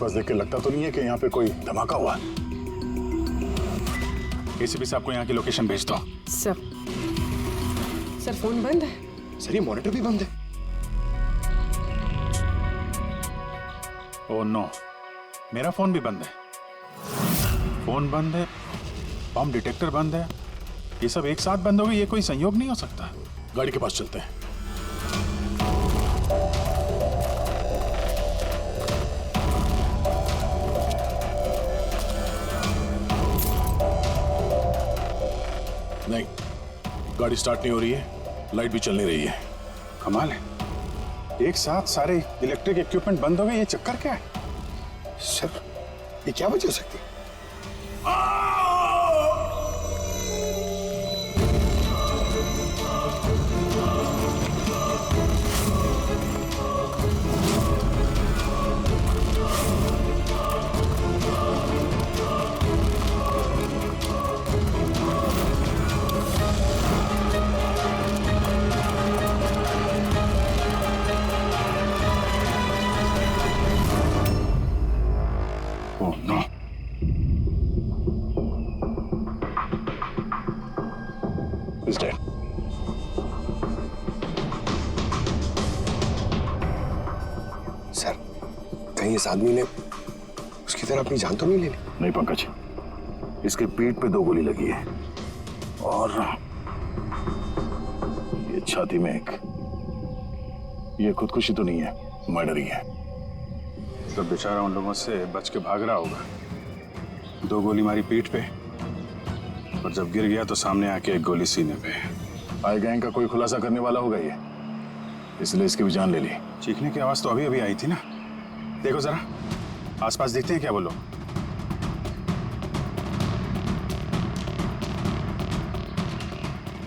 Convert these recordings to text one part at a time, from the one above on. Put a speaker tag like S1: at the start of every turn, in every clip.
S1: आसपास देख के लगता तो नहीं है कि यहाँ पे कोई धमाका हुआ?
S2: एसीपी साहब को यहाँ की लोकेशन भेज दो।
S3: सर फोन बंद है।
S4: सर ये मॉनिटर भी बंद है।
S2: ओह नो, मेरा फोन भी बंद है। फोन बंद है, बम डिटेक्टर बंद है, ये सब एक साथ बंद हो गए। ये कोई संयोग नहीं हो सकता।
S1: गाड़ी के पास चलते हैं। नहीं, गाड़ी स्टार्ट नहीं हो रही है, लाइट भी चल नहीं रही है।
S2: कमाल है, एक साथ सारे इलेक्ट्रिक इक्विपमेंट बंद हो गए। ये चक्कर क्या है?
S4: सर ये क्या वजह हो सकती है?
S2: Oh no,
S1: He's dead.
S4: Sir कहीं इस आदमी ने उसकी तरह अपनी जान तो नहीं ले ली?
S1: नहीं पंकज, इसके पीठ पे 2 गोली लगी है और ये छाती में एक। ये खुदकुशी तो नहीं है, मर्डर ही है।
S2: तो बेचारा उन लोगों से बच के भाग रहा होगा। 2 गोली मारी पीठ पे और जब गिर गया तो सामने आके 1 गोली सीने पे।
S1: आई गैंग का कोई खुलासा करने वाला होगा ये, इसलिए इसकी भी जान ले ली।
S2: चीखने की आवाज तो अभी अभी आई थी ना। देखो जरा आसपास देखते हैं क्या वो लोग।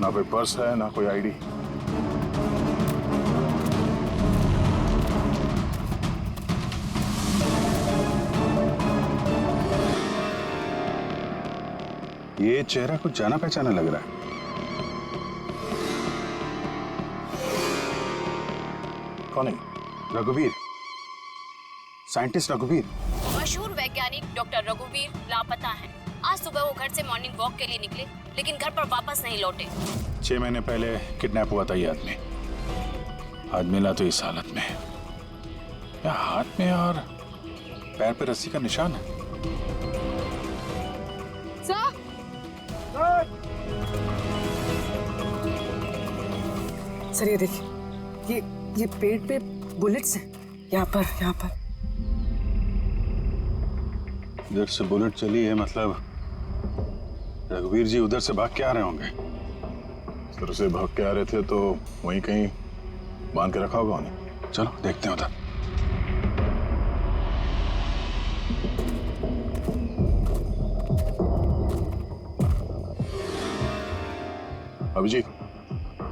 S1: ना कोई पर्स है, ना कोई आईडी।
S2: ये चेहरा कुछ जाना पहचाना लग रहा है।
S1: कौन है?
S2: रघुवीर, साइंटिस्ट रघुवीर।
S5: मशहूर वैज्ञानिक डॉक्टर रघुवीर लापता हैं। आज सुबह वो घर से मॉर्निंग वॉक के लिए निकले, लेकिन घर पर वापस नहीं लौटे।
S2: 6 महीने पहले किडनैप हुआ था ये आदमी। आज मिला तो इस हालत में। क्या हाथ में और पैर पे रस्सी का निशान है?
S3: सर ये देखिए, ये पेट पे बुलेट्स हैं। यहाँ पर
S2: इधर से बुलेट चली है, मतलब रघुवीर जी उधर से भाग के आ रहे होंगे।
S1: सर से भाग के आ रहे थे तो वहीं कहीं बांध के रखा होगा उन्हें।
S2: चलो देखते हैं उधर।
S1: अभिजीत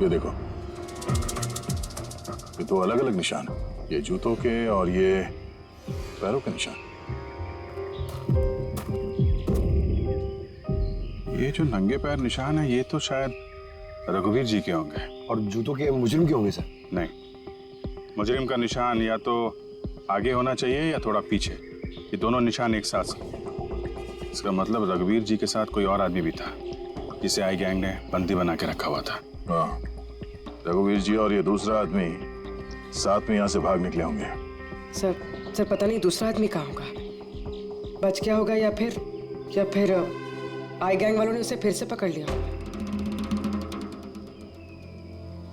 S1: ये देखो, ये 2 अलग अलग निशान है। ये जूतों के और ये पैरों के निशान।
S2: ये जो नंगे पैर निशान है ये तो शायद रघुवीर जी के होंगे।
S4: और जूतों के मुजरिम के होंगे सर?
S2: नहीं, मुजरिम का निशान या तो आगे होना चाहिए या थोड़ा पीछे। ये दोनों निशान एक साथ। इसका मतलब रघुवीर जी के साथ कोई और आदमी भी था जिसे आई गैंग ने बंदी बना के रखा हुआ था।
S1: हाँ, रघुवीर जी और ये दूसरा आदमी साथ में यहाँ से भाग निकले होंगे।
S3: सर पता नहीं दूसरा आदमी कहाँ होगा, बच गया होगा या फिर आई गैंग वालों ने उसे फिर से पकड़ लिया।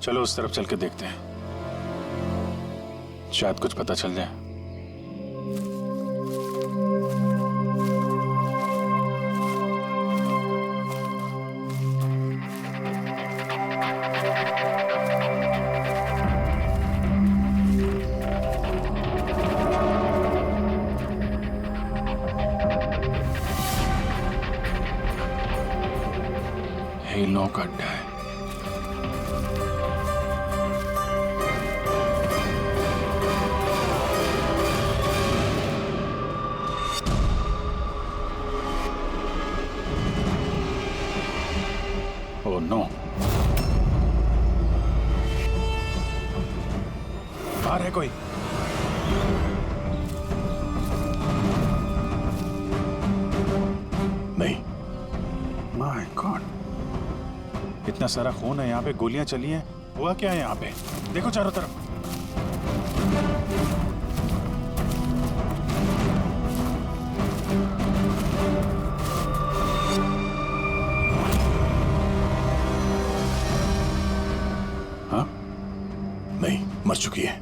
S2: चलो उस तरफ चल के देखते हैं, शायद कुछ पता चल जाए। हिलों का अड्डा है। ओह नो, बाहर है कोई। इतना सारा खून है यहाँ पे, गोलियां चली हैं, हुआ क्या है यहाँ पे? देखो चारों तरफ। हाँ,
S1: नहीं, मर चुकी है।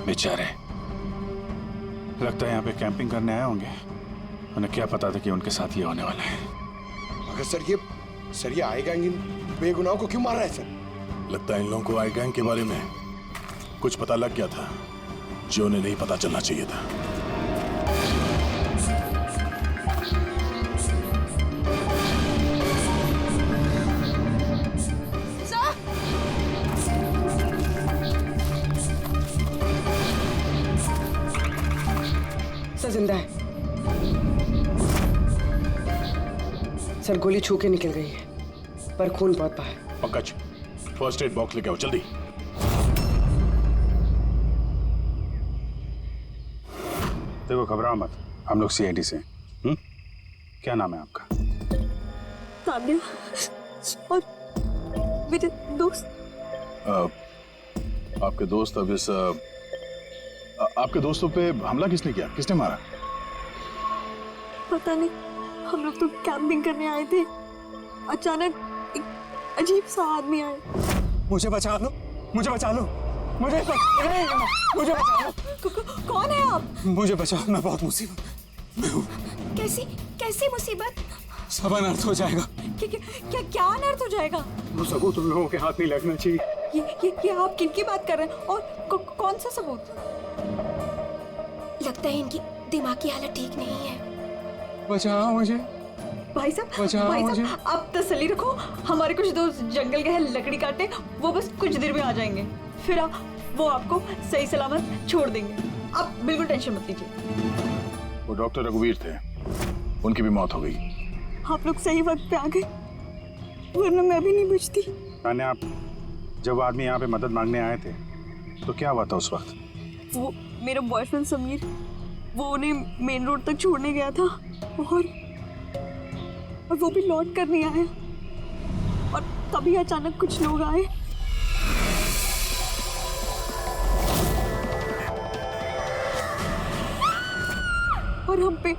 S2: बेचारे, लगता है यहाँ पे कैंपिंग करने आए होंगे। उन्हें क्या पता था कि उनके साथ ये होने वाला है।
S4: मगर सर ये आई गैंग इन बेगुनाहों को क्यों मार रहा है सर?
S1: लगता है इन लोगों को आई गैंग के बारे में कुछ पता लग गया था जो उन्हें नहीं पता चलना चाहिए था।
S3: सर जिंदा है। सर गोली छू के निकल गई है, पर खून बहुत बहा है।
S1: पंकज, फर्स्ट एड बॉक्स लेके आओ जल्दी।
S2: देखो, घबराओ मत, हम लोग सीआईडी से। क्या नाम है आपका?
S6: तान्या और मेरे दोस्त।
S1: आपके दोस्त अब इस आपके दोस्तों पे हमला किसने किया? किसने मारा?
S6: पता नहीं, हम लोग तो कैंपिंग करने आए थे, अचानक एक अजीब सा आदमी आया।
S7: मुझे बचा लो, मुझे बचा लो, मुझे बचा लो।
S6: कौन है आप?
S7: मुझे बचाओ, मैं बहुत मुसीबत में हूँ।
S6: कैसी मुसीबत?
S7: सब अनर्थ हो जाएगा।
S6: क्या अनर्थ हो जाएगा?
S7: वो सबूत तुम लोगों के हाथ नहीं लगना चाहिए।
S6: ये आप किनकी बात कर रहे हैं और कौन सा सबूत?
S8: लगता है इनकी दिमागी हालत ठीक नहीं है।
S7: बचाओ मुझे।
S6: भाई साहब, आप तसल्ली रखो, हमारे कुछ दोस्त जंगल गए हैं लकड़ी काटने, वो बस कुछ देर में आ जाएंगे, फिर वो आपको सही सलामत छोड़ देंगे। आप बिल्कुल टेंशन मत लीजिए।
S1: वो डॉक्टर रघुवीर थे, उनकी भी मौत हो गई।
S6: आप लोग सही वक्त पे आ गए, वरना मैं भी नहीं बचती।
S2: तान्या, आप जब आदमी यहाँ पे मदद मांगने आए थे तो क्या हुआ था उस वक्त?
S6: वो मेरा बॉयफ्रेंड समीर, वो उन्हें मेन रोड तक छोड़ने गया था और वो भी लौट कर नहीं आया, और तभी अचानक कुछ लोग आए। और हम पे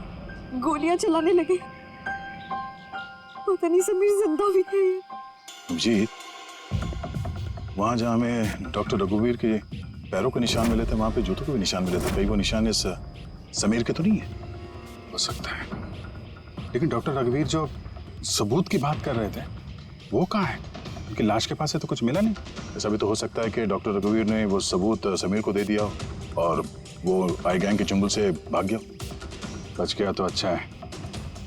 S6: गोलियां चलाने लगे। पता नहीं समीर जिंदा भी है।
S1: जी, वहां जहां हमें डॉक्टर रघुवीर के पैरों के निशान मिले थे, वहां पे जूतों के भी निशान मिले थे। कहीं वो निशान इस समीर के तो नहीं है?
S2: हो सकता है, लेकिन डॉक्टर रघुवीर जो सबूत की बात कर रहे थे वो कहाँ है? उनकी लाश के पास से तो कुछ मिला नहीं।
S1: ऐसा भी तो हो सकता है कि डॉक्टर रघुवीर ने वो सबूत समीर को दे दिया हो और वो आई गैंग के चंगुल से भाग गया।
S2: बच गया तो अच्छा है,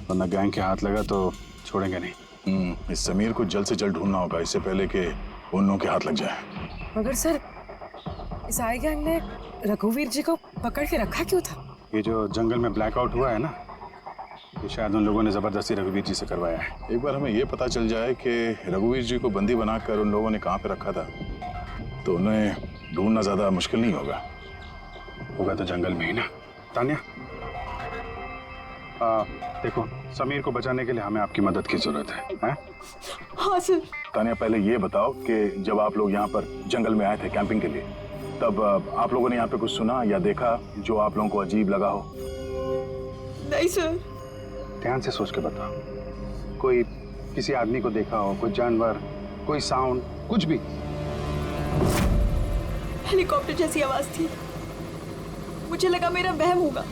S2: वरना गैंग के हाथ लगा तो छोड़ेंगे नहीं।
S1: इस समीर को जल्द से जल्द ढूंढना होगा, इससे पहले कि उन लोगों के हाथ लग जाए।
S3: मगर सर, इस आई गैंग ने रघुवीर जी को पकड़ के रखा क्यों था?
S2: ये जो जंगल में ब्लैकआउट हुआ है ना, ये शायद उन लोगों ने जबरदस्ती रघुवीर जी से करवाया है।
S1: एक बार हमें ये पता चल जाए कि रघुवीर जी को बंदी बनाकर उन लोगों ने कहाँ पे रखा था, तो उन्हें ढूंढना ज्यादा मुश्किल नहीं होगा।
S2: होगा तो जंगल में ही ना। तान्या, देखो, समीर को बचाने के लिए हमें आपकी मदद की जरूरत है।
S6: हाँ सर।
S1: तान्या, पहले ये बताओ कि जब आप लोग यहाँ पर जंगल में आए थे कैंपिंग के लिए, तब आप लोगों ने यहाँ पे कुछ सुना या देखा जो आप लोगों को अजीब लगा हो?
S6: नहीं सर।
S2: ध्यान से सोच के बताओ, कोई किसी आदमी को देखा हो, कोई जानवर, कोई साउंड, कुछ भी?
S6: हेलीकॉप्टर जैसी आवाज थी, मुझे लगा मेरा वहम होगा,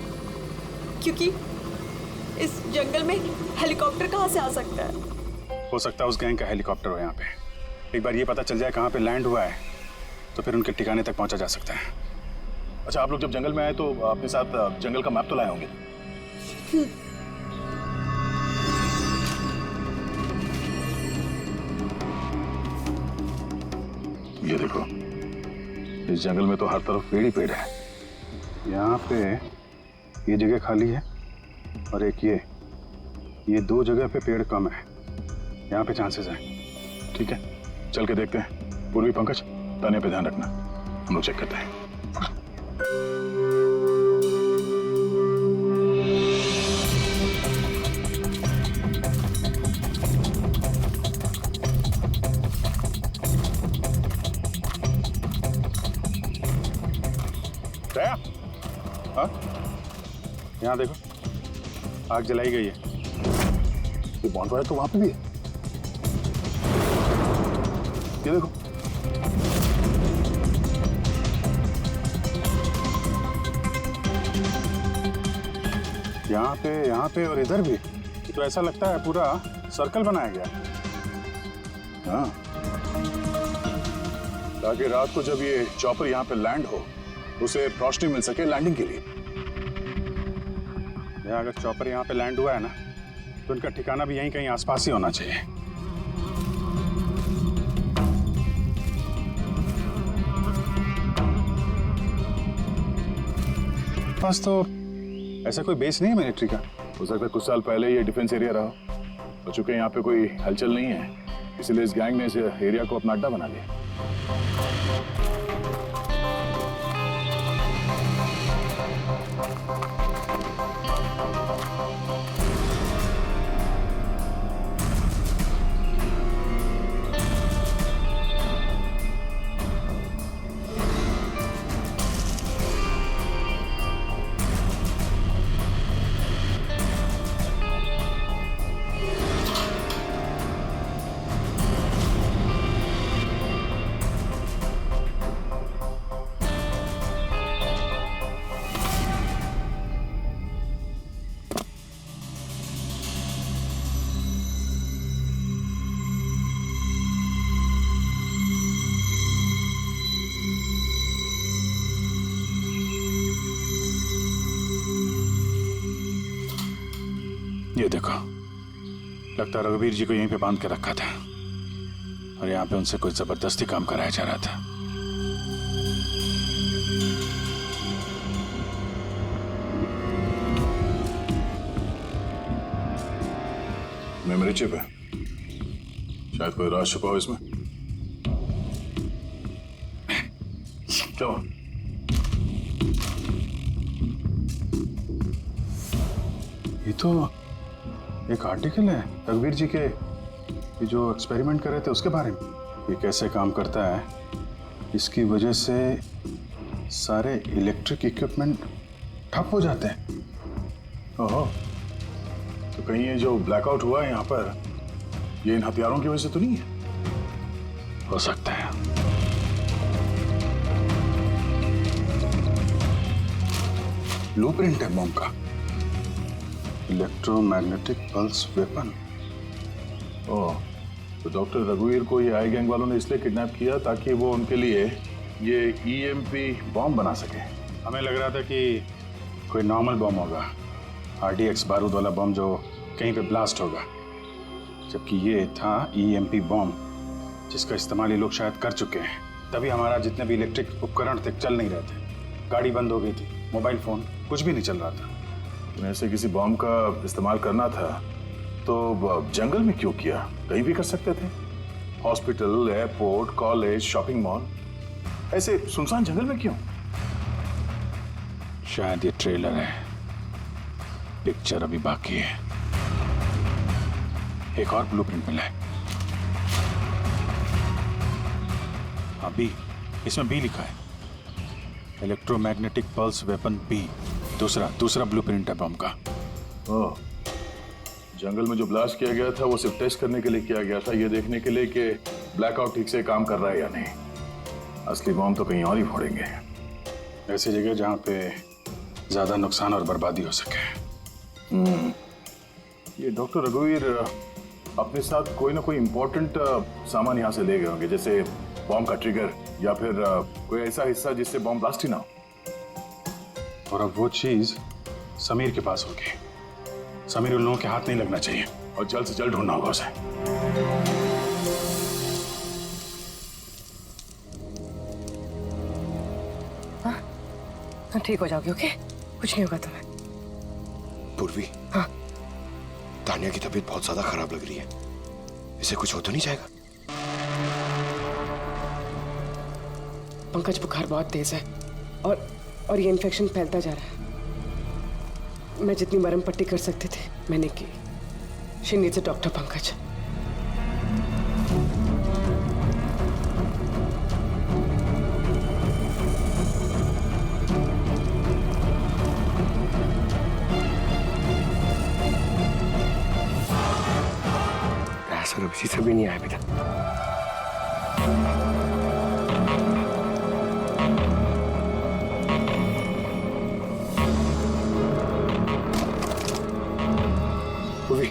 S6: क्योंकि इस जंगल में हेलीकॉप्टर कहाँ से आ सकता है?
S2: हो सकता है उस गैंग का हेलीकॉप्टर हो यहाँ पे। एक बार ये पता चल जाए कहाँ पे लैंड हुआ है तो फिर उनके ठिकाने तक पहुँचा जा सकता है।
S1: अच्छा, आप लोग जब जंगल में आए तो अपने साथ जंगल का मैप तो लाए होंगे? ये देखो, इस जंगल में तो हर तरफ पेड़ ही पेड़ है।
S2: यहाँ पे ये जगह खाली है और एक ये दो जगह पे पेड़ कम है, यहाँ पे चांसेस हैं।
S1: ठीक है, चल के देखते हैं। पूर्वी, पंकज, तान्या पे ध्यान रखना, हम लोग चेक करते हैं।
S2: यहाँ देखो, आग जलाई गई है।
S1: ये बॉन्डफायर तो वहां पे भी है। ये देखो,
S2: यहाँ पे और इधर भी। तो ऐसा लगता है पूरा सर्कल बनाया गया है।
S1: हाँ, ताकि रात को जब ये चॉपर यहाँ पे लैंड हो उसे रोशनी मिल सके लैंडिंग के लिए।
S2: अगर चॉपर यहाँ पे लैंड हुआ है ना, तो इनका ठिकाना भी यहीं कहीं आसपास ही होना चाहिए। पास तो ऐसा कोई बेस नहीं है मिलिट्री का।
S1: हो सकता है कुछ साल पहले ये डिफेंस एरिया रहा हो चुके यहाँ पे कोई हलचल नहीं है, इसलिए इस गैंग ने इस एरिया को अपना अड्डा बना लिया।
S2: ये देखो, लगता है रघुवीर जी को यहीं पे बांध के रखा था और यहाँ पे उनसे कोई जबरदस्ती काम कराया जा रहा था।
S1: मेमोरी चिप है, शायद कोई राज छुपा हो इसमें। क्या हुआ?
S2: ये तो एक आर्टिकल है रघुवीर जी के, ये जो एक्सपेरिमेंट कर रहे थे उसके बारे में। ये कैसे काम करता है, इसकी वजह से सारे इलेक्ट्रिक इक्विपमेंट ठप हो जाते हैं।
S1: ओहो, तो कहीं ये जो ब्लैकआउट हुआ है यहाँ पर, ये इन हथियारों की वजह से तो नहीं है?
S2: हो सकता है। ब्लूप्रिंट है बॉम्ब का, इलेक्ट्रोमैग्नेटिक पल्स वेपन।
S1: ओह, तो डॉक्टर रघुवीर को ये आई गैंग वालों ने इसलिए किडनैप किया ताकि वो उनके लिए ये ईएमपी बॉम्ब बना सके।
S2: हमें लग रहा था कि कोई नॉर्मल बॉम्ब होगा, आरडीएक्स बारूद वाला बॉम्ब जो कहीं पे ब्लास्ट होगा, जबकि ये था ईएमपी बॉम्ब जिसका इस्तेमाल ये लोग शायद कर चुके हैं। तभी हमारा जितने भी इलेक्ट्रिक उपकरण थे चल नहीं रहे थे, गाड़ी बंद हो गई थी, मोबाइल फोन कुछ भी नहीं चल रहा था।
S1: ऐसे किसी बॉम्ब का इस्तेमाल करना था तो जंगल में क्यों किया? कहीं भी कर सकते थे, hospital, airport, college, shopping mall, ऐसे सुनसान जंगल में क्यों?
S2: शायद ये ट्रेलर है, पिक्चर अभी बाकी है। एक और ब्लूप्रिंट मिला है, अभी इसमें बी लिखा है, इलेक्ट्रोमैग्नेटिक पल्स वेपन बी। दूसरा ब्लूप्रिंट है बम का।
S1: ओह, जंगल में जो ब्लास्ट किया गया था वो सिर्फ टेस्ट करने के लिए किया गया था, ये देखने के लिए कि ब्लैकआउट ठीक से काम कर रहा है या नहीं। असली बम तो कहीं और ही फोड़ेंगे,
S2: ऐसी जगह जहाँ पे ज्यादा नुकसान और बर्बादी हो सके।
S1: ये डॉक्टर रघुवीर अपने साथ कोई ना कोई इम्पोर्टेंट सामान यहाँ से ले गए होंगे, जैसे बॉम्ब का ट्रिगर या फिर कोई ऐसा हिस्सा जिससे बॉम्ब ब्लास्ट ही ना हो।
S2: और अब वो चीज समीर के पास होगी। समीर उन लोगों के हाथ नहीं लगना चाहिए
S1: और जल्द से जल्द ढूंढना होगा उसे।
S3: हाँ, ठीक हो जाओगे, ओके? कुछ नहीं होगा तुम्हें।
S4: पूर्वी,
S3: हाँ,
S4: तानिया की तबीयत बहुत ज्यादा खराब लग रही है, इसे कुछ हो तो नहीं जाएगा?
S3: पंकज, बुखार बहुत तेज है और ये इन्फेक्शन फैलता जा रहा है। मैं जितनी मरहम पट्टी कर सकती थी मैंने की। She needs a doctor Pankaj.
S4: Sir अभी से भी नहीं आया अभी तक। पूर्वी,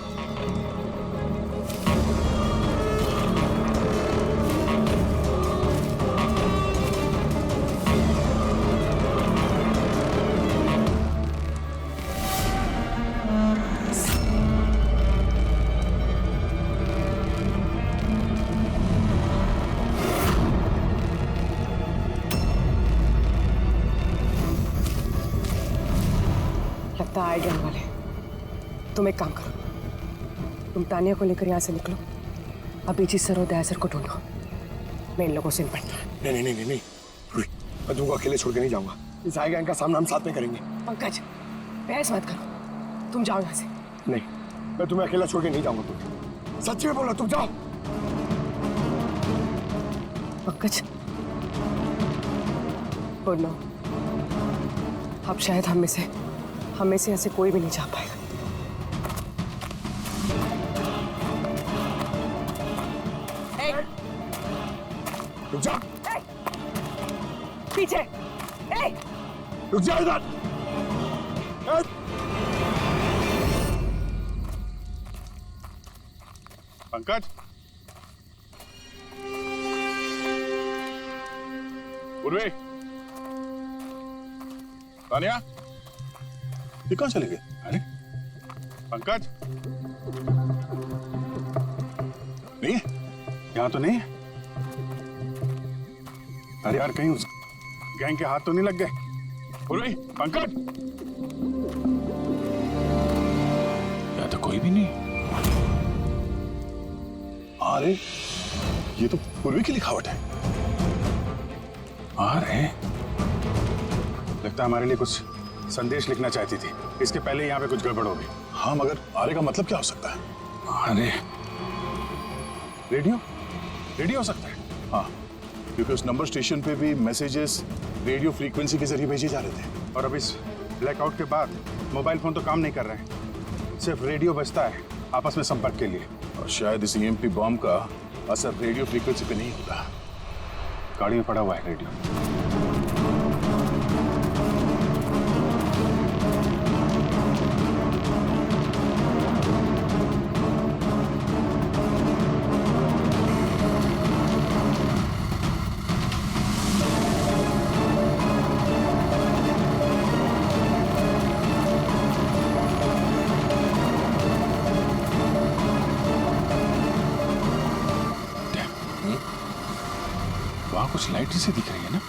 S3: लगता आए गए वाले। तुम एक काम करो, तुम तानिया को लेकर यहाँ से निकलो, अभी जी सर और दया सर को ढूंढो, मैं इन लोगों से निपटना।
S4: नहीं नहीं नहीं नहीं, मैं तुमको अकेले छोड़ के नहीं जाऊंगा। इस आएगा इनका सामना हम साथ में करेंगे।
S3: पंकज, बहस मत करो, तुम जाओ यहाँ से।
S4: नहीं, मैं तुम्हें अकेला छोड़ के नहीं जाऊंगा। तुम सच्ची में बोलो, तुम जाओ।
S3: पंकज, और नो, अब शायद हम में से ऐसे कोई भी नहीं जा पाएगा।
S4: रुक जा,
S3: पीछे,
S4: रुक जा इधर।
S2: पंकज, पूर्वी, तानिया,
S1: ये कहाँ चले गए?
S2: अरे पंकज,
S1: नहीं है?
S2: यहाँ तो नहीं है। अरे यार, कहीं उस गैंग के हाथ तो नहीं लग गए? पूर्वी, पंकज, यहाँ तो कोई भी नहीं।
S1: अरे ये तो पूर्वी की लिखावट है।
S2: अरे लगता है हमारे लिए कुछ संदेश लिखना चाहती थी, इसके पहले यहाँ पे कुछ गड़बड़ हो गई।
S1: हाँ, मगर आरे का मतलब क्या हो सकता है?
S2: अरे रेडियो, रेडियो हो सकता है।
S1: हाँ, क्योंकि उस नंबर स्टेशन पे भी मैसेजेस रेडियो फ्रीक्वेंसी के जरिए भेजे जा रहे थे।
S2: और अब इस ब्लैकआउट के बाद मोबाइल फोन तो काम नहीं कर रहे हैं, सिर्फ रेडियो बजता है आपस में संपर्क के लिए।
S1: और शायद इस ईएमपी बॉम्ब का असर रेडियो फ्रीक्वेंसी पे नहीं होता।
S2: गाड़ी में पड़ा हुआ है रेडियो। वहां कुछ लाइट से दिख रही है ना?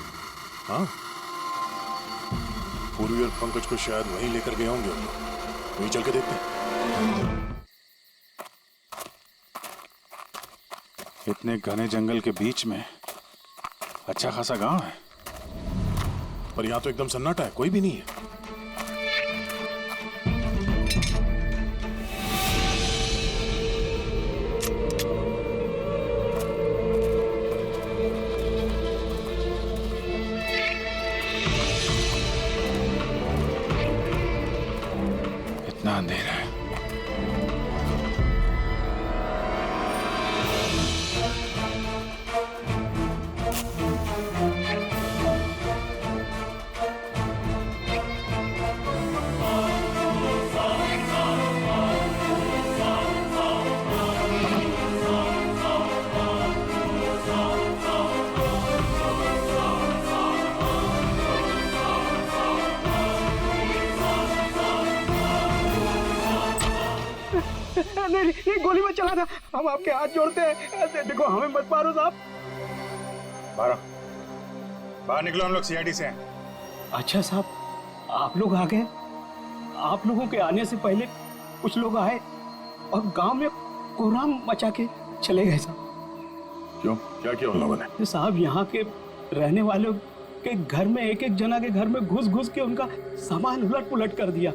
S1: हाँ, पूर्वी और पंकज को शायद वहीं लेकर गए होंगे हम लोग। वहीं चल के देखते हैं।
S2: इतने घने जंगल के बीच में अच्छा खासा गांव है,
S1: पर यहाँ तो एकदम सन्नाटा है, कोई भी नहीं है।
S2: इतना अंधेरा है।
S7: नहीं, ये गोली मत चलाना, हम आपके हाथ जोड़ते हैं। देखो हमें मत मारो साहब।
S2: बाहर निकलो, हम लोग सीआईडी से हैं।
S9: अच्छा साहब, आप लोग आ गए। आप लोगों के आने से पहले कुछ लोग आए और गांव में कोहराम मचा के चले गए साहब।
S1: क्यों, क्या किया उन लोगों ने?
S9: तो साहब, यहाँ के रहने वालों के घर में एक एक जना के घर में घुस घुस के उनका सामान उलट पुलट कर दिया,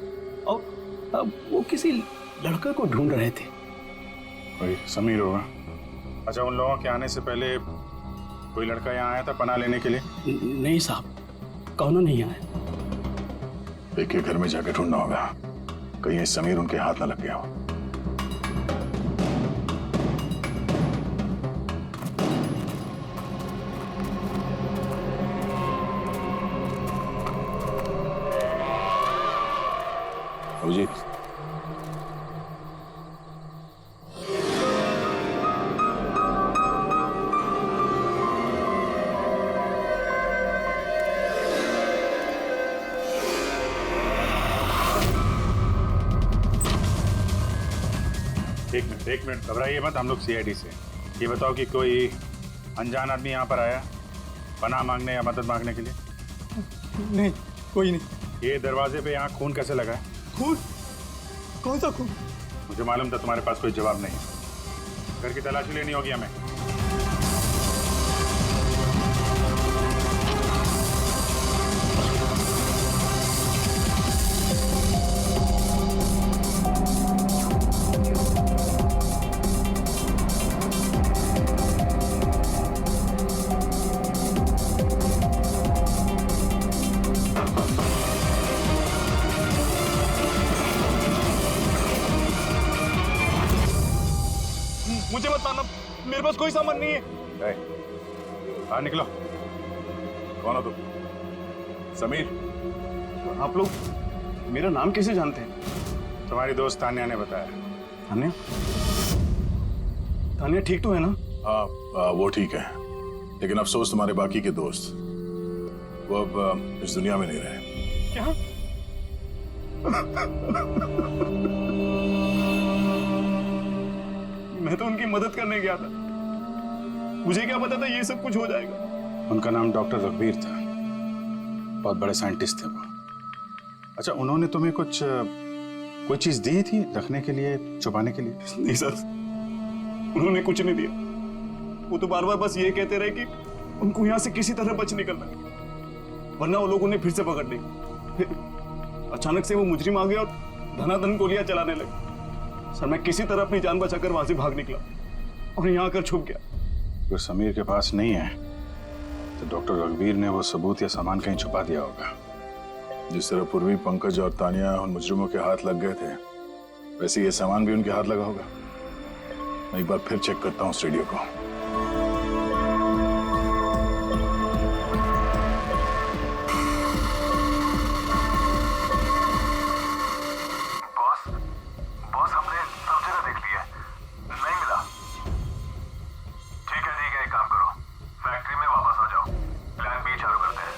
S9: और अब वो किसी लड़के को ढूंढ रहे थे।
S2: कोई समीर होगा। अच्छा, उन लोगों के आने से पहले कोई लड़का यहाँ आया था पनाह लेने के लिए?
S9: नहीं साहब, कौनो नहीं आया।
S1: एक के घर में जाकर ढूंढना होगा, कहीं समीर उनके हाथ ना लग गया हो। अभिजीत,
S2: एक मिनट घबराइए मत, हम लोग सीआईडी से। ये बताओ कि कोई अनजान आदमी यहाँ पर आया पनाह मांगने या मदद मांगने के लिए?
S9: नहीं, कोई नहीं।
S2: ये दरवाजे पे यहाँ खून कैसे लगा है?
S9: खून? कौन सा खून?
S2: मुझे मालूम था तुम्हारे पास कोई जवाब नहीं। घर की तलाशी लेनी होगी हमें।
S9: मुझे मत मारना, मेरे पास कोई सामान नहीं है।
S2: बाहर निकलो।
S1: कौन हो तुम? समीर?
S9: आप लोग मेरा नाम कैसे जानते हैं?
S2: तुम्हारी दोस्त तान्या ने बताया।
S9: तान्या? तान्या ठीक तो है ना?
S1: हाँ, वो ठीक है, लेकिन अफसोस तुम्हारे बाकी के दोस्त वो अब इस दुनिया में नहीं रहे।
S9: क्या? मैं तो उनकी मदद करने गया था, मुझे क्या पता था ये सब कुछ हो जाएगा।
S2: उनका नाम डॉक्टर रघुवीर था, बहुत बड़े साइंटिस्ट थे वो। अच्छा, उन्होंने तुम्हें कोई चीज दी थी रखने के लिए, छुपाने के लिए?
S9: नहीं सर, उन्होंने कुछ नहीं दिया। वो तो बार बार बस ये कहते रहे कि उनको यहाँ से किसी तरह बच निकलना है, वरना वो लोग उन्हें फिर से पकड़ लेंगे। फिर अचानक से वो मुजरिम आ गया और धनाधन गोलियां चलाने लगे। सर, मैं किसी तरह अपनी जान बचाकर वहां से भाग निकला और यहाँ आकर छुप गया।
S2: अगर समीर के पास नहीं है तो डॉक्टर रघुवीर ने वो सबूत या सामान कहीं छुपा दिया होगा।
S1: जिस तरह पूर्वी, पंकज और तानिया उन मुजरिमों के हाथ लग गए थे, वैसे ये सामान भी उनके हाथ लगा होगा। मैं एक बार फिर चेक करता हूँ स्टूडियो को।
S10: बॉस, हमने सब जगह देख लिया है, नहीं मिला। ठीक है, एक काम करो, फैक्ट्री में वापस आ जाओ, प्लान बी चालू करते हैं।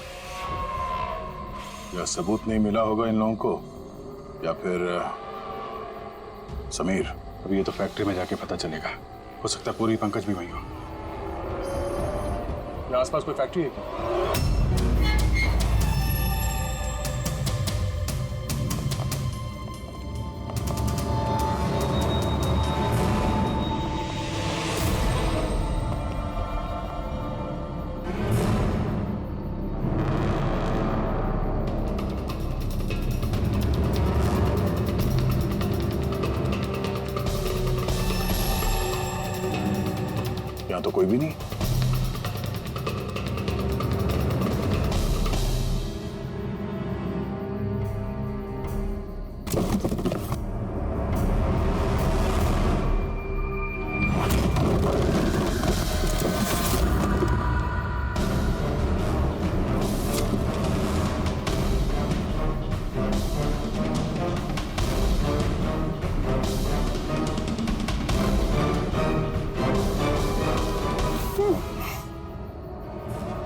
S1: या सबूत नहीं मिला होगा इन लोगों को, या फिर समीर।
S2: अभी ये तो फैक्ट्री में जाके पता चलेगा। हो सकता है पूरी पंकज भी वहीं हो।
S9: यहाँ आसपास कोई फैक्ट्री है क्या?
S1: यहाँ तो कोई भी नहीं।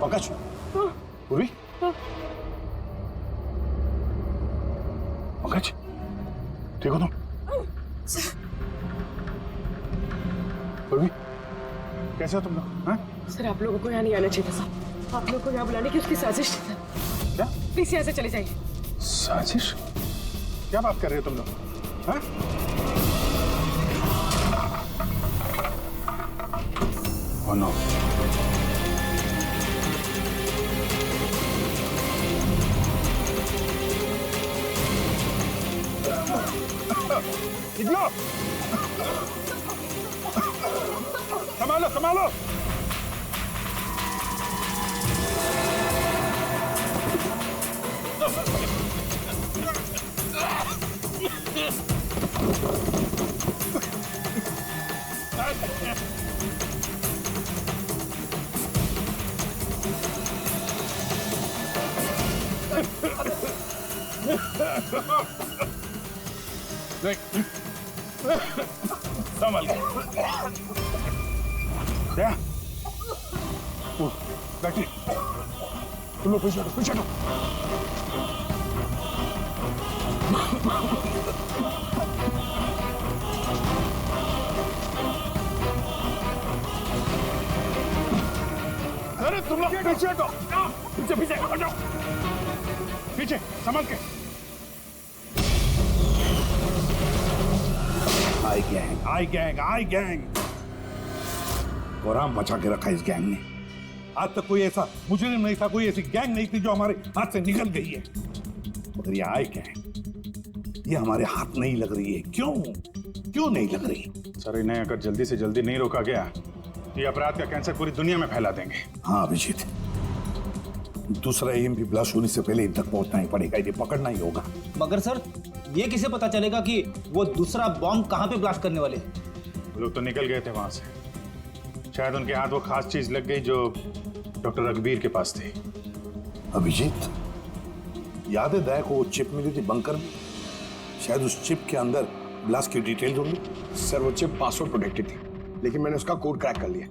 S9: पंकज, पूर्वी,
S1: पंकज, ठीक हो तुम? पूर्वी, कैसे हो तुम लोग? हाँ?
S3: सर, आप लोगों को यहाँ नहीं आना चाहिए था सर। आप लोगों को यहाँ बुलाने की उसकी साजिश थी सर।
S1: क्या
S3: प्लीज यहाँ से चले जाइए।
S1: साजिश? क्या बात कर रहे हो तुम लोग? हाँ?
S2: Oh no.
S1: निकलो! संभालो, संभालो!
S2: संभल के। दया, उठ, बैठिए। तुम लोग पीछे हटो, पीछे हटो। अरे तुम लोग पीछे हटो, पीछे पीछे हटो, पीछे संभल के।
S11: आई गैंग गोराम बचा के रखा इस गैंग ने। आज तक कोई ऐसा मुजरिम नहीं था, कोई ऐसी गैंग नहीं थी जो हमारे हाथ से निकल गई है। मगर ये आई गैंग, ये हमारे हाथ नहीं लग रही है। क्यों नहीं लग रही?
S2: सर, इन्हें अगर जल्दी से जल्दी नहीं रोका गया तो ये अपराध का कैंसर पूरी दुनिया में फैला देंगे।
S11: हाँ अभिजीत, दूसरा EMP ब्लास्ट होने से पहले इन तक पहुंचना ही पड़ेगा, इन्हें पकड़ना ही होगा।
S12: मगर सर, ये किसे पता चलेगा कि वो दूसरा बॉम्ब कहाँ पे ब्लास्ट करने वाले?
S2: वो लोग तो निकल गए थे वहां से। शायद उनके हाथ वो खास चीज लग गई जो डॉक्टर रघुवीर के पास थी।
S11: अभिजीत, याद है दया को वो चिप मिली थी बंकर में? शायद उस चिप के अंदर ब्लास्ट की डिटेल्स होंगी।
S4: सर वो चिप पासवर्ड प्रोटेक्टेड थी, लेकिन मैंने उसका कोड क्रैक कर लिया।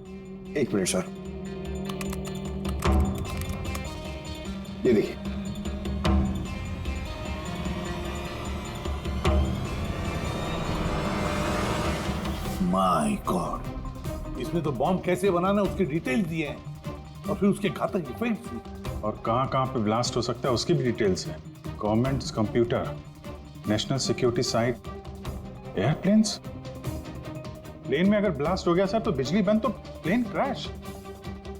S4: एक मिनट सर, ये देखिए।
S11: माय गॉड, इसमें तो बॉम्ब कैसे बनाना उसकी डिटेल्स दिए हैं और फिर उसके घातक इफेक्ट्स भी।
S2: और कहां पे ब्लास्ट हो सकता है उसकी भी डिटेल्स है। Government computer, national security site, airplanes. Plane में अगर ब्लास्ट हो गया सर तो बिजली बंद तो प्लेन क्रैश।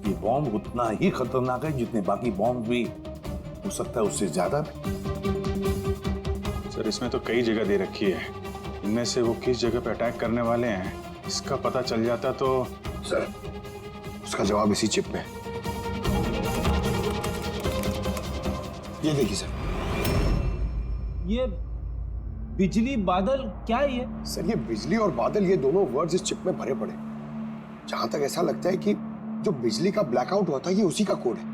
S11: ये बॉम्ब उतना ही खतरनाक है जितने बाकी बॉम्ब भी हो सकता है, उससे ज्यादा भी।
S2: सर, इसमें तो कई जगह दे रखी है। इनमें से वो किस जगह पे अटैक करने वाले हैं इसका पता चल जाता तो।
S4: सर, उसका जवाब इसी चिप में है। ये देखिए सर,
S12: ये बिजली बादल क्या है ये?
S4: सर ये बिजली और बादल, ये दोनों वर्ड्स इस चिप में भरे पड़े। जहां तक ऐसा लगता है कि जो बिजली का ब्लैकआउट होता है ये उसी का कोड है।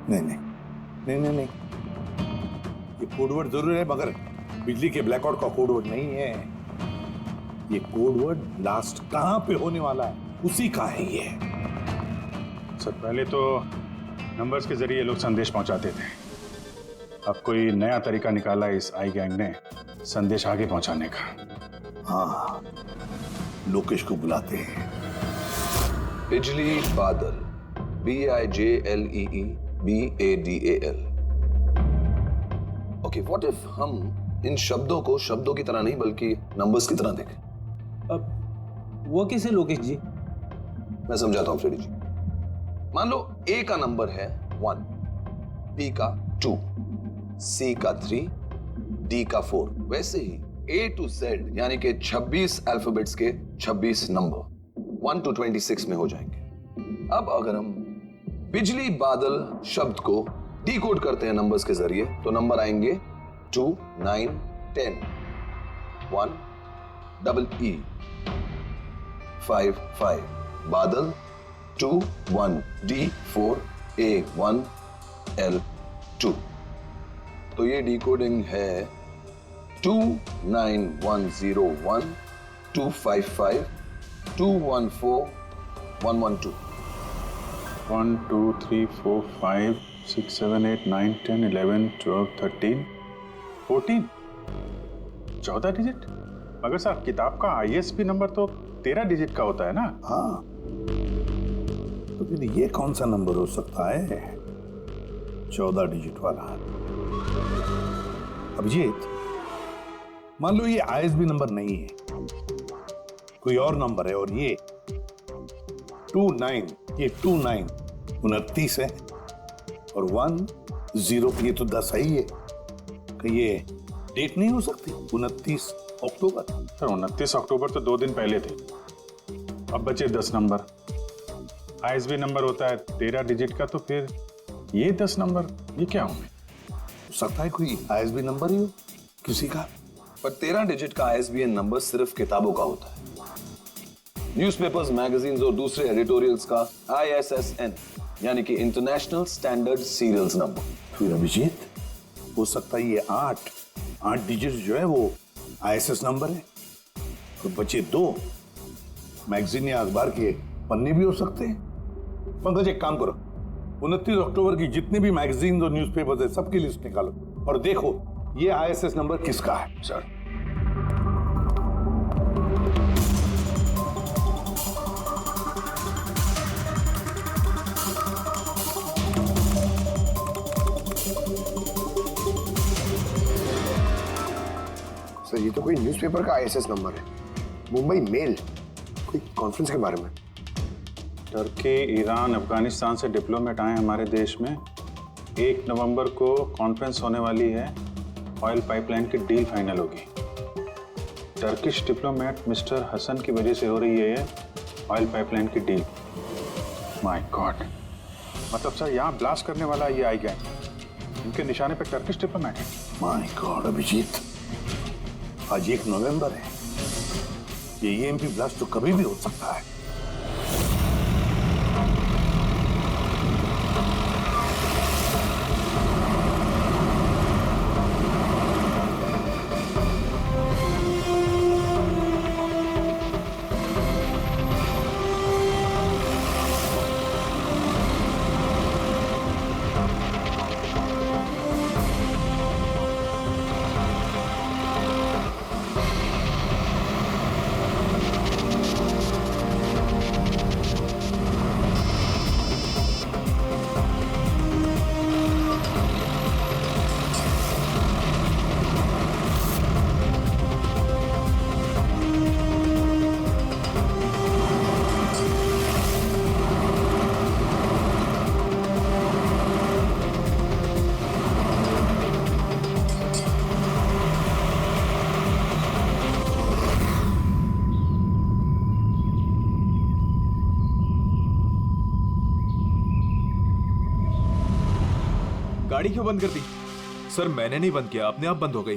S11: नहीं, ये कोडवर्ड जरूर है मगर बिजली के ब्लैकआउट का कोडवर्ड नहीं है। ये कोडवर्ड ब्लास्ट कहां पे होने वाला है उसी का है ये।
S2: सर, पहले तो नंबर्स के जरिए लोग संदेश पहुंचाते थे। अब कोई नया तरीका निकाला है इस आई गैंग ने संदेश आगे पहुंचाने का।
S11: हाँ, लोकेश को बुलाते हैं।
S13: बिजली बादल, BIJLEE BADAL। Okay, what if हम इन शब्दों को शब्दों की तरह नहीं बल्कि नंबर्स की तरह देखें?
S12: अब वो कैसे लोकेश जी?
S13: मैं समझाता हूं फ्रेडी जी। मान लो A का नंबर है 1, B का 2, C का 3, D का 4। वैसे ही A to Z यानी कि 26 अल्फाबेट्स के 26 नंबर 1 to 26 में हो जाएंगे। अब अगर हम बिजली बादल शब्द को डिकोड करते हैं नंबर्स के जरिए तो नंबर आएंगे 2, 9, 10, 1, EE, 5, 5, बादल 2, 1, D, 4, A, 1, L, 2। तो ये डिकोडिंग है 29101 255 214 112।
S2: 1 2 3 4 5 6 7 8 9 10 11 12 13 14 14 डिजिट। मगर साहब, किताब का ISB नंबर तो 13 डिजिट का होता है ना?
S11: हाँ, तो फिर ये कौन सा नंबर हो सकता है 14 डिजिट वाला? अभिजीत, मान लो ये ISB नंबर नहीं है, कोई और नंबर है और ये 29, ये 29 29 है और 10 ये तो 10 ही है। कि ये डेट नहीं हो सकती 29 अक्टूबर?
S2: सर, 29 अक्टूबर तो 2 दिन पहले थे। अब बचे 10 नंबर। ISB नंबर होता है 13 डिजिट का, तो फिर ये 10 नंबर ये क्या होंगे?
S11: हो सकता है कोई ISB नंबर ही हो किसी का।
S13: पर 13 डिजिट का ISBN नंबर सिर्फ किताबों का होता है। न्यूज़पेपर्स, मैगजीन्स और दूसरे एडिटोरियल्स का ISSN यानी कि इंटरनेशनल स्टैंडर्ड सीरियल्स नंबर।
S11: फिर अभिजीत, हो सकता है ये 8 डिजिट जो है वो आईएसएस नंबर है तो बचे 2 मैगजीन या अखबार के पन्ने भी हो सकते हैं। पंकज एक काम करो, 29 अक्टूबर की जितनी भी मैगजीन और न्यूज़पेपर्स है सबकी लिस्ट निकालो और देखो ये आईएसएस नंबर किसका है।
S13: सर
S4: सर ये तो कोई न्यूज़पेपर का आईएसएस नंबर है। मुंबई मेल, कोई कॉन्फ्रेंस के बारे में।
S2: टर्की, ईरान, अफगानिस्तान से डिप्लोमेट आए हमारे देश में। 1 नवंबर को कॉन्फ्रेंस होने वाली है, ऑयल पाइपलाइन की डील फाइनल होगी। टर्किश डिप्लोमेट मिस्टर हसन की वजह से हो रही है ऑयल पाइपलाइन की डील। माय गॉड, मतलब सर यहाँ ब्लास्ट करने वाला ये आई गैंग, इनके निशाने पे टर्किश डिप्लोमेट है।
S11: माय गॉड अभिजीत, आज 1 नवंबर है, ये ईएमपी ब्लास्ट तो कभी भी हो सकता है।
S14: गाड़ी क्यों बंद कर दी? सर मैंने नहीं बंद किया, अपने आप बंद हो गई।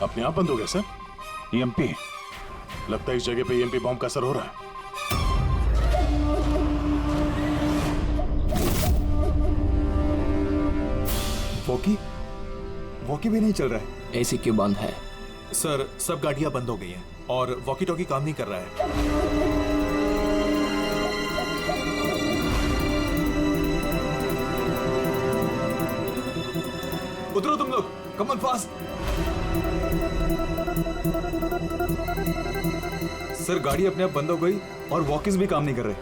S1: अपने आप बंद हो गया सर? ईएमपी लगता है इस जगह पे ईएमपी बॉम्ब का असर हो रहा है।
S14: वॉकी भी नहीं चल रहा है।
S12: एसी क्यों बंद है?
S14: सर सब गाड़ियां बंद हो गई हैं और वॉकी टॉकी काम नहीं कर रहा है। उतरो तुम लोग, कम ऑन फास्ट। सर गाड़ी अपने आप बंद हो गई और वॉकिस भी काम नहीं कर रहे।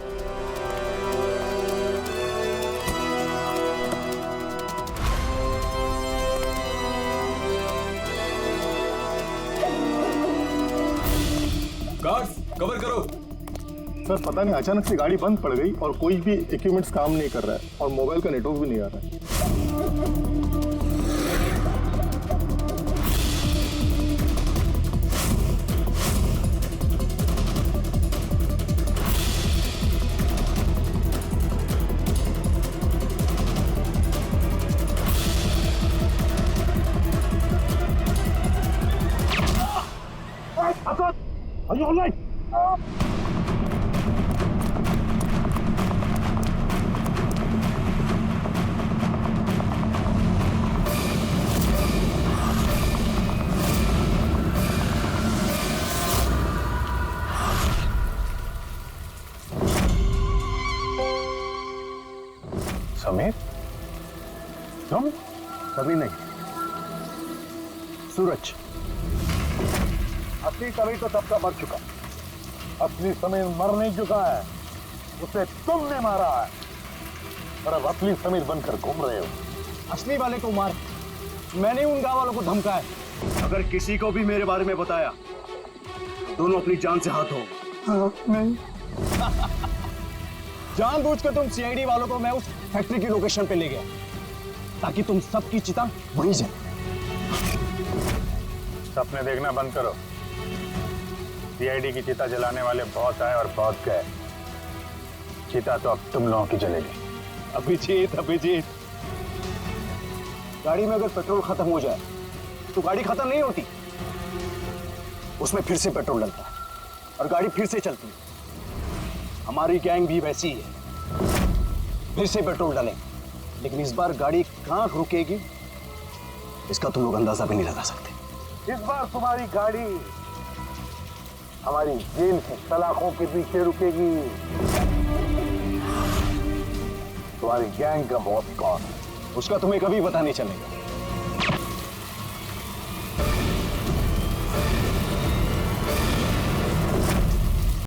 S14: गार्ड्स कवर करो।
S15: सर पता नहीं अचानक से गाड़ी बंद पड़ गई और कोई भी इक्विपमेंट्स काम नहीं कर रहा है और मोबाइल का नेटवर्क भी नहीं आ रहा है।
S11: Are you all right?
S15: Sameer? तुम? कभी नहीं। सूरज। असली समीर तो तब का मर चुका। असली समीर मर नहीं चुका है, उसे तुमने मारा है और अब असली समीर बनकर घूम रहे हो।
S9: असली वाले को मार, मैंने उन गांव वालों को धमकाया। अगर किसी को भी मेरे बारे में बताया दोनों अपनी जान से हाथ धो।
S15: नहीं।
S9: जानबूझकर तुम सीआईडी वालों को मैं उस फैक्ट्री की लोकेशन पे ले गया ताकि तुम सबकी चिता वहीं जले।
S1: सपने देखना बंद करो। सीआईडी की चिता जलाने वाले बहुत आए और बहुत गए। चिता तो अब तुम लोगों की जलेगी।
S9: अभिजीत, गाड़ी में अगर पेट्रोल खत्म हो जाए तो गाड़ी खत्म नहीं होती, उसमें फिर से पेट्रोल डलता है और गाड़ी फिर से चलती है। हमारी गैंग भी वैसी ही है, फिर से पेट्रोल डालेंगे, लेकिन इस बार गाड़ी कहाँ रुकेगी इसका तुम लोग अंदाजा भी नहीं लगा सकते।
S15: इस बार तुम्हारी गाड़ी हमारी जेल की सलाखों के पीछे रुकेगी। तुम्हारी गैंग का बॉस कौन है?
S9: उसका तुम्हें कभी पता नहीं चलेगा।